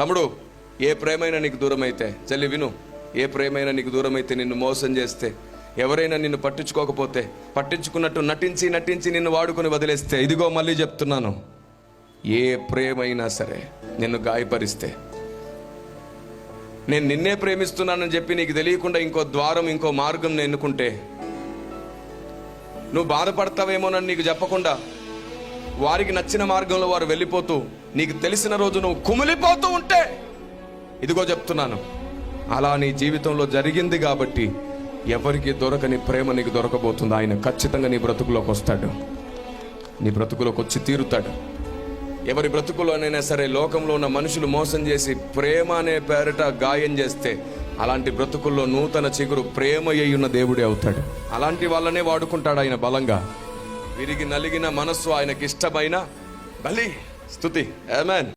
తమ్ముడు, ఏ ప్రేమైనా నీకు దూరం అయితే, చెల్లి విను, ఏ ప్రేమైనా నీకు దూరం అయితే, నిన్ను మోసం చేస్తే, ఎవరైనా నిన్ను పట్టించుకోకపోతే, పట్టించుకున్నట్టు నటించి నటించి నిన్ను వాడుకొని వదిలేస్తే, ఇదిగో మళ్ళీ చెప్తున్నాను, ఏ ప్రేమైనా సరే నిన్ను గాయపరిస్తే, నేను నిన్నే ప్రేమిస్తున్నానని చెప్పి నీకు తెలియకుండా ఇంకో ద్వారం, ఇంకో మార్గం నేను ఎన్నుకుంటే, నువ్వు బాధపడతావేమోనని నీకు చెప్పకుండా వారికి నచ్చిన మార్గంలో వారు వెళ్ళిపోతూ, నీకు తెలిసిన రోజు నువ్వు కుమిలిపోతూ ఉంటే, ఇదిగో చెప్తున్నాను, అలా నీ జీవితంలో జరిగింది కాబట్టి ఎవరికి దొరకని ప్రేమ నీకు దొరకబోతుంది. ఆయన ఖచ్చితంగా నీ బ్రతుకులోకి వస్తాడు, నీ బ్రతుకులోకి వచ్చి తీరుతాడు. ఎవరి బ్రతుకులోనైనా సరే లోకంలో ఉన్న మనుషులు మోసం చేసి ప్రేమ అనే పేరిట గాయం చేస్తే, అలాంటి బ్రతుకుల్లో నూతన చిగురు ప్రేమ అయ్యున్న దేవుడే అవుతాడు. అలాంటి వాళ్ళనే వాడుకుంటాడు ఆయన బలంగా. విరిగి నలిగిన మనస్సు ఆయనకి ఇష్టమైన బలి స్తుతి. ఆమేన్.